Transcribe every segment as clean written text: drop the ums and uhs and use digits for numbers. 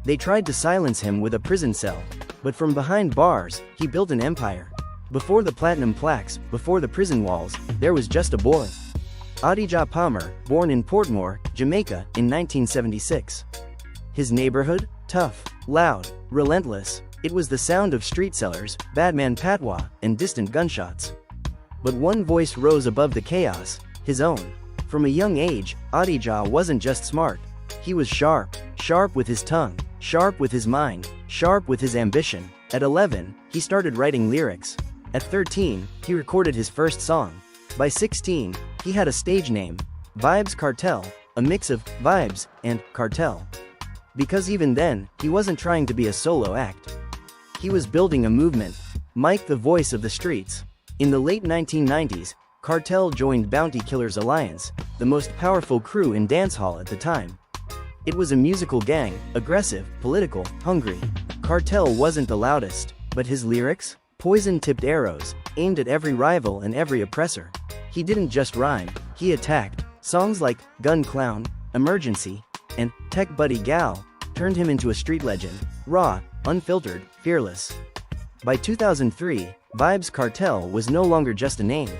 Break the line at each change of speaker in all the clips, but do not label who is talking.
They tried to silence him with a prison cell. But from behind bars, he built an empire. Before the platinum plaques, before the prison walls, there was just a boy. Adidja Palmer, born in Portmore, Jamaica, in 1976. His neighborhood? Tough, loud, relentless. It was the sound of street sellers, badman patois, and distant gunshots. But one voice rose above the chaos, his own. From a young age, Adidja wasn't just smart. He was sharp. Sharp with his tongue, sharp with his mind, sharp with his ambition. At 11, he started writing lyrics. At 13, he recorded his first song. By 16, he had a stage name, Vybz Kartel, a mix of vibes and cartel. Because even then, he wasn't trying to be a solo act. He was building a movement. Mike, the voice of the streets. In the late 1990s, Kartel joined Bounty Killers Alliance, the most powerful crew in dancehall at the time. It was a musical gang, aggressive, political, hungry. Kartel wasn't the loudest, but his lyrics? Poison-tipped arrows, aimed at every rival and every oppressor. He didn't just rhyme, he attacked. Songs like Gun Clown, Emergency, and Tech Buddy Gal turned him into a street legend, raw, unfiltered, fearless. By 2003, Vybz Kartel was no longer just a name.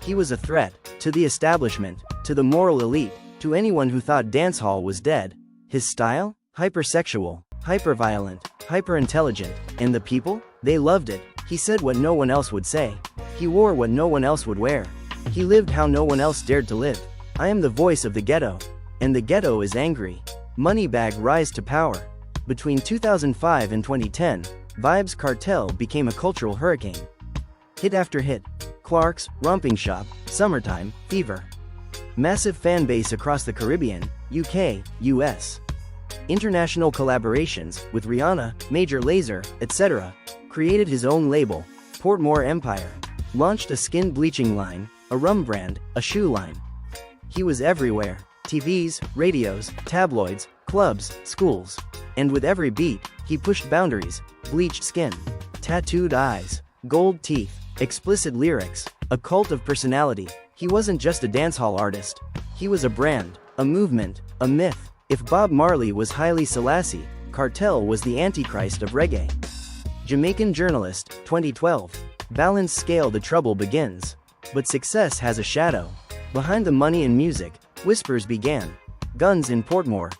He was a threat to the establishment, to the moral elite, to anyone who thought dancehall was dead. His style? Hypersexual, hyperviolent, hyperintelligent, and the people? They loved it. He said what no one else would say. He wore what no one else would wear. He lived how no one else dared to live. I am the voice of the ghetto. And the ghetto is angry. Moneybag rise to power. Between 2005 and 2010, Vybz Kartel became a cultural hurricane. Hit after hit. Clark's, Romping Shop, Summertime, Fever. Massive fan base across the Caribbean, UK, US. International collaborations with Rihanna, Major Lazer, etc. Created his own label, Portmore Empire. Launched a skin bleaching line, a rum brand, a shoe line. He was everywhere. TVs, radios, tabloids, clubs, schools. And with every beat, he pushed boundaries, bleached skin, tattooed eyes, gold teeth, explicit lyrics, a cult of personality. He wasn't just a dancehall artist. He was a brand, a movement, a myth. If Bob Marley was Haile Selassie, Kartel was the Antichrist of reggae. Jamaican journalist, 2012. Balance scale. The trouble begins. But success has a shadow. Behind the money and music, whispers began. Guns in Portmore.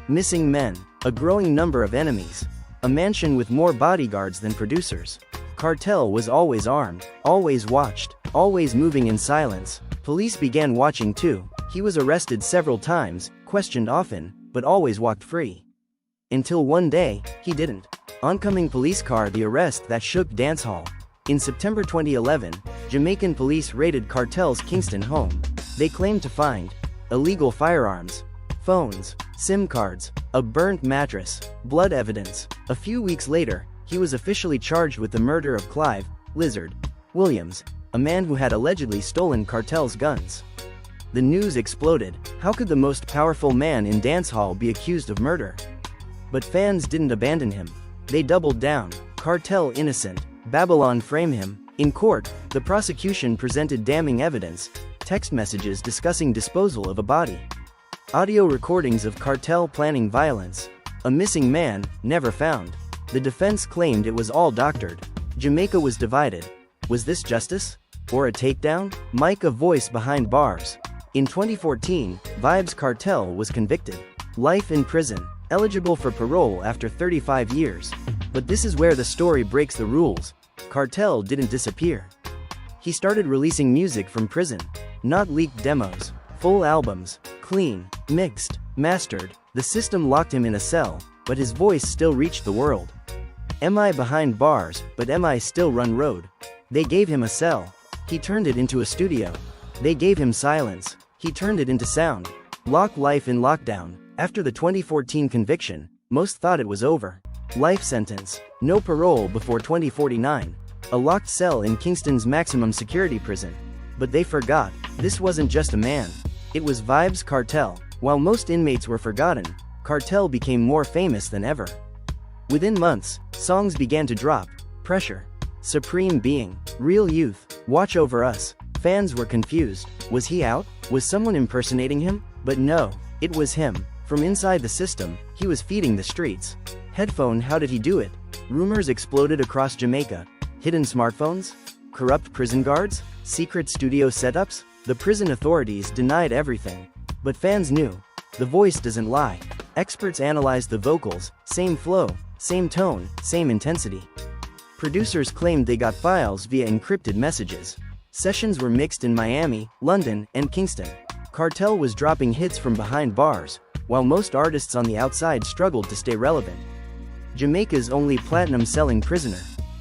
Missing men. A growing number of enemies. A mansion with more bodyguards than producers. Kartel was always armed, always watched, always moving in silence. Police began watching too. He was arrested several times, questioned often, but always walked free. Until one day, he didn't. Oncoming police car. The arrest that shook dancehall. In September 2011, Jamaican police raided Kartel's Kingston home. They claimed to find illegal firearms, phones, SIM cards, a burnt mattress, blood evidence. A few weeks later, he was officially charged with the murder of Clive Lizard Williams, a man who had allegedly stolen Kartel's guns. The news exploded. How could the most powerful man in dancehall be accused of murder? But fans didn't abandon him. They doubled down. Kartel innocent. Babylon frame him. In court, the prosecution presented damning evidence, text messages discussing disposal of a body, audio recordings of Kartel planning violence, a missing man, never found. The defense claimed it was all doctored. Jamaica was divided. Was this justice? Or a takedown? Mike, a voice behind bars. In 2014, Vybz Kartel was convicted. Life in prison. Eligible for parole after 35 years. But this is where the story breaks the rules. Kartel didn't disappear. He started releasing music from prison. Not leaked demos. Full albums. Clean, mixed, mastered. The system locked him in a cell, but his voice still reached the world. Am I behind bars, but am I still run road? They gave him a cell. He turned it into a studio. They gave him silence. He turned it into sound. Lock life in lockdown. After the 2014 conviction, most thought it was over. Life sentence. No parole before 2049. A locked cell in Kingston's maximum security prison. But they forgot, this wasn't just a man. It was Vybz Kartel. While most inmates were forgotten, Kartel became more famous than ever. Within months, songs began to drop. Pressure. Supreme Being. Real Youth. Watch Over Us. Fans were confused. Was he out? Was someone impersonating him? But no, it was him. From inside the system, he was feeding the streets. Headphone, how did he do it? Rumors exploded across Jamaica. Hidden smartphones? Corrupt prison guards? Secret studio setups? The prison authorities denied everything. But fans knew. The voice doesn't lie. Experts analyzed the vocals, same flow, same tone, same intensity. Producers claimed they got files via encrypted messages. Sessions were mixed in Miami, London, and Kingston. Kartel was dropping hits from behind bars, while most artists on the outside struggled to stay relevant. Jamaica's only platinum-selling prisoner.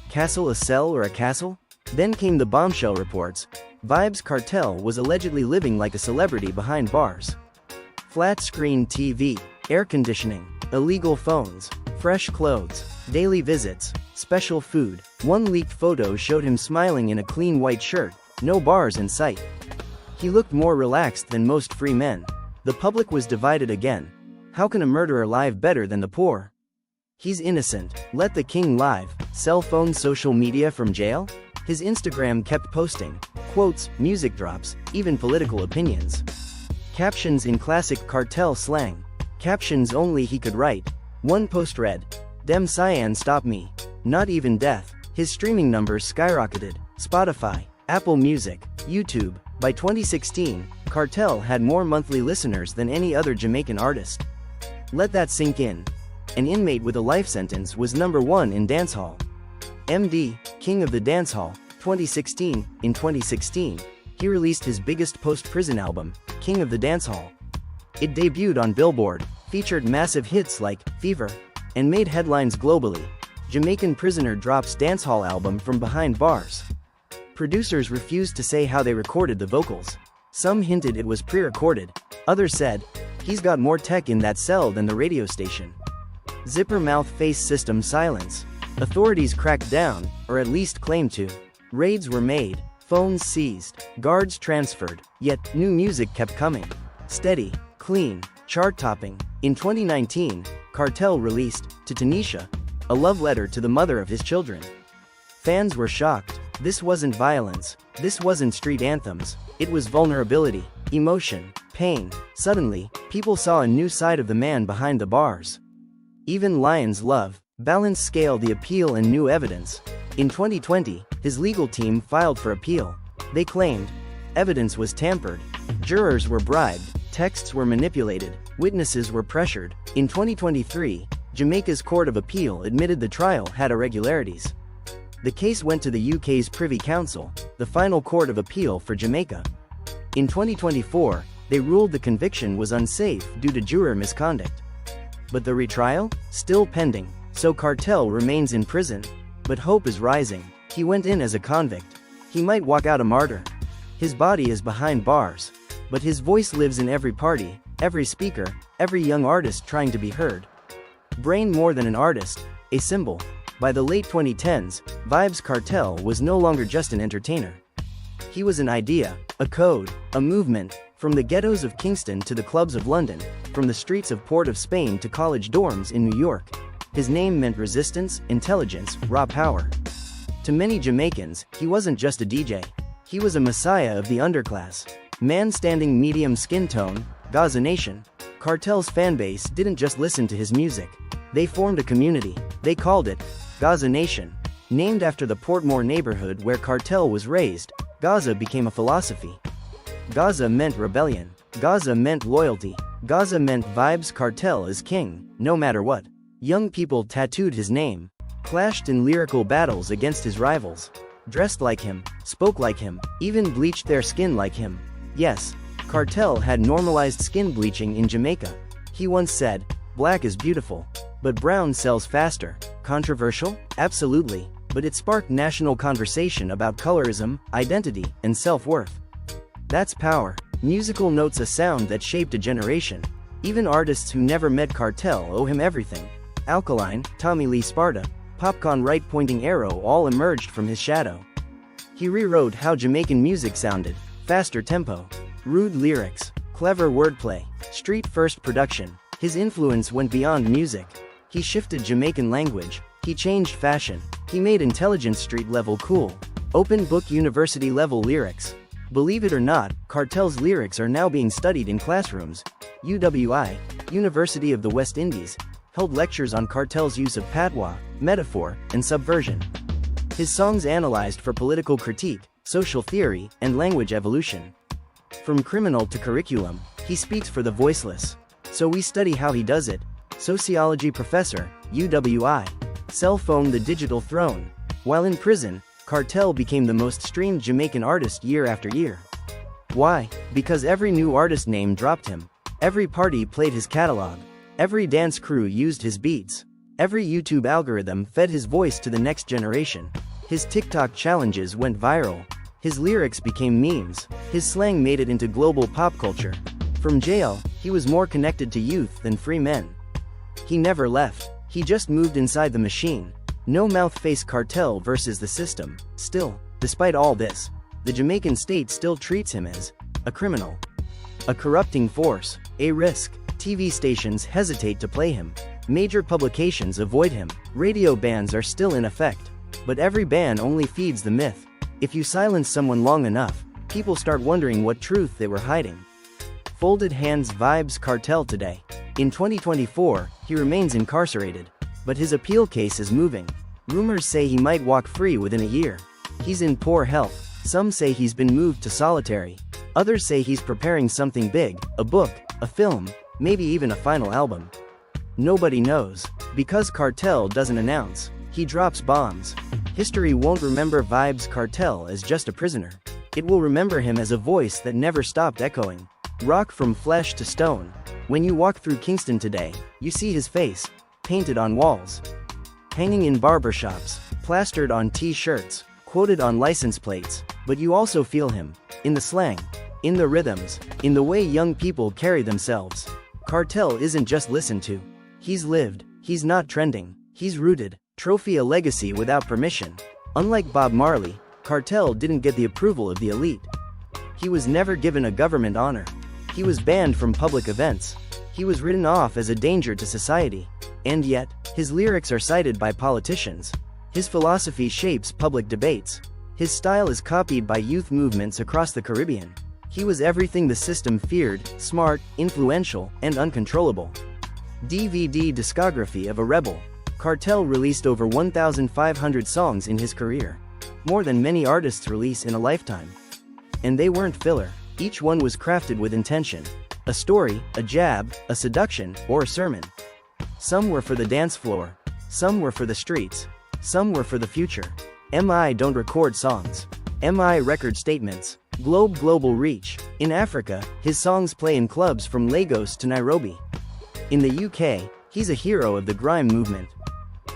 Castle a cell or a castle? Then came the bombshell reports. Vybz Kartel was allegedly living like a celebrity behind bars. Flat-screen TV, air conditioning, illegal phones, fresh clothes, daily visits, special food. One leaked photo showed him smiling in a clean white shirt, no bars in sight. He looked more relaxed than most free men. The public was divided again. How can a murderer live better than the poor? He's innocent. Let the king live. Cell phone, social media from jail? His Instagram kept posting quotes, music drops, even political opinions. Captions in classic Kartel slang. Captions only he could write. One post read, "Dem cyan stop me. Not even death." His streaming numbers skyrocketed. Spotify, Apple Music, YouTube. By 2016, Kartel had more monthly listeners than any other Jamaican artist. Let that sink in. An inmate with a life sentence was #1 in dancehall. MD, King of the Dancehall, 2016. In 2016, he released his biggest post-prison album, King of the Dancehall. It debuted on Billboard, featured massive hits like Fever, and made headlines globally. Jamaican prisoner drops dancehall album from behind bars. Producers refused to say how they recorded the vocals. Some hinted it was pre-recorded. Others said, "He's got more tech in that cell than the radio station." Zipper mouth face system silence. Authorities cracked down, or at least claimed to. Raids were made, phones seized, guards transferred, yet new music kept coming. Steady, clean, chart-topping. In 2019, Kartel released To Tanisha, a love letter to the mother of his children. Fans were shocked. This wasn't violence. This wasn't street anthems. It was vulnerability, emotion, pain. Suddenly, people saw a new side of the man behind the bars. Even lions love. Balance scale the appeal and new evidence. In 2020, his legal team filed for appeal. They claimed evidence was tampered, jurors were bribed, texts were manipulated, witnesses were pressured. In 2023, Jamaica's Court of Appeal admitted the trial had irregularities. The case went to the UK's Privy Council, the final court of appeal for Jamaica. In 2024, they ruled the conviction was unsafe due to juror misconduct. But the retrial? Still pending. So Kartel remains in prison. But hope is rising. He went in as a convict. He might walk out a martyr. His body is behind bars. But his voice lives in every party, every speaker, every young artist trying to be heard. Brain more than an artist, a symbol. By the late 2010s, Vybz Kartel was no longer just an entertainer. He was an idea, a code, a movement. From the ghettos of Kingston to the clubs of London, from the streets of Port of Spain to college dorms in New York. His name meant resistance, intelligence, raw power. To many Jamaicans, he wasn't just a DJ. He was a messiah of the underclass. Man standing medium skin tone, Gaza Nation. Kartel's fanbase didn't just listen to his music. They formed a community. They called it Gaza Nation. Named after the Portmore neighborhood where Kartel was raised, Gaza became a philosophy. Gaza meant rebellion. Gaza meant loyalty. Gaza meant Vybz Kartel is king, no matter what. Young people tattooed his name, clashed in lyrical battles against his rivals, dressed like him, spoke like him, even bleached their skin like him. Yes, Kartel had normalized skin bleaching in Jamaica. He once said, "Black is beautiful, but brown sells faster." Controversial? Absolutely, but it sparked national conversation about colorism, identity, and self-worth. That's power. Musical notes, a sound that shaped a generation. Even artists who never met Kartel owe him everything. Alkaline, Tommy Lee Sparta, Popcorn, Right Pointing Arrow all emerged from his shadow. He rewrote how Jamaican music sounded: faster tempo, rude lyrics, clever wordplay, street-first production. His influence went beyond music. He shifted Jamaican language. He changed fashion. He made intelligent street-level cool. Open book university-level lyrics. Believe it or not, Kartel's lyrics are now being studied in classrooms. UWI, University of the West Indies, held lectures on Kartel's use of patois, metaphor, and subversion. His songs analyzed for political critique, social theory, and language evolution. From criminal to curriculum, he speaks for the voiceless. So we study how he does it. Sociology professor, UWI. Cell phone the digital throne. While in prison, Kartel became the most streamed Jamaican artist year after year. Why? Because every new artist name dropped him. Every party played his catalog. Every dance crew used his beats. Every YouTube algorithm fed his voice to the next generation. His TikTok challenges went viral. His lyrics became memes. His slang made it into global pop culture. From jail, he was more connected to youth than free men. He never left. He just moved inside the machine. No mouth-face Kartel versus the system. Still, despite all this, the Jamaican state still treats him as a criminal, a corrupting force, a risk. TV stations hesitate to play him. Major publications avoid him. Radio bans are still in effect. But every ban only feeds the myth. If you silence someone long enough, people start wondering what truth they were hiding. Folded hands Vybz Kartel today. In 2024, he remains incarcerated. But his appeal case is moving. Rumors say he might walk free within a year. He's in poor health. Some say he's been moved to solitary. Others say he's preparing something big, a book, a film, maybe even a final album. Nobody knows. Because Kartel doesn't announce, he drops bombs. History won't remember Vybz Kartel as just a prisoner. It will remember him as a voice that never stopped echoing. Rock from flesh to stone. When you walk through Kingston today, you see his face, painted on walls, hanging in barbershops, plastered on t-shirts, quoted on license plates, but you also feel him, in the slang, in the rhythms, in the way young people carry themselves. Kartel isn't just listened to. He's lived. He's not trending. He's rooted. Trophy a legacy without permission. Unlike Bob Marley, Kartel didn't get the approval of the elite. He was never given a government honor. He was banned from public events. He was written off as a danger to society. And yet, his lyrics are cited by politicians. His philosophy shapes public debates. His style is copied by youth movements across the Caribbean. He was everything the system feared: smart, influential, and uncontrollable. DVD discography of a rebel. Kartel released over 1,500 songs in his career. More than many artists release in a lifetime. And they weren't filler. Each one was crafted with intention. A story, a jab, a seduction, or a sermon. Some were for the dance floor. Some were for the streets. Some were for the future. MI don't record songs. MI record statements. Global reach. In Africa, his songs play in clubs from Lagos to Nairobi. In the UK, he's a hero of the grime movement.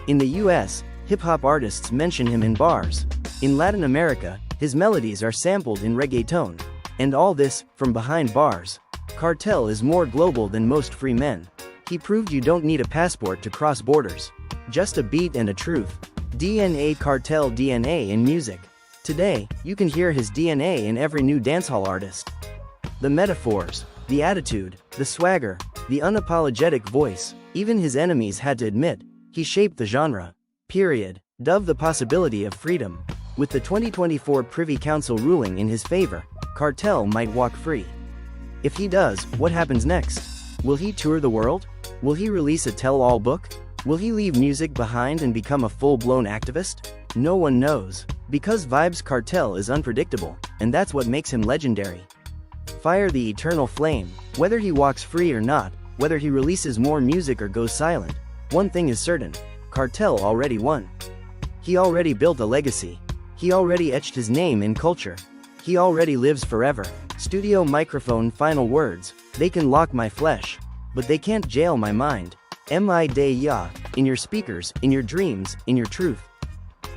In the US, hip-hop artists mention him in bars. In Latin America, his melodies are sampled in reggaeton. And all this, from behind bars. Kartel is more global than most free men. He proved you don't need a passport to cross borders. Just a beat and a truth. DNA Kartel DNA in music. Today, you can hear his DNA in every new dancehall artist. The metaphors, the attitude, the swagger, the unapologetic voice. Even his enemies had to admit, he shaped the genre. Period. Dove the possibility of freedom. With the 2024 Privy Council ruling in his favor, Kartel might walk free. If he does, what happens next? Will he tour the world? Will he release a tell-all book? Will he leave music behind and become a full-blown activist? No one knows. Because Vybz Kartel is unpredictable, and that's what makes him legendary. Fire the eternal flame. Whether he walks free or not, whether he releases more music or goes silent, one thing is certain: Kartel already won. He already built a legacy. He already etched his name in culture. He already lives forever. Studio microphone final words. They can lock my flesh, but they can't jail my mind. Mi day ya, in your speakers, in your dreams, in your truth.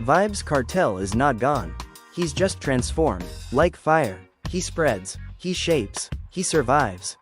Vybz Kartel is not gone. He's just transformed. Like fire, he spreads, he shapes, he survives.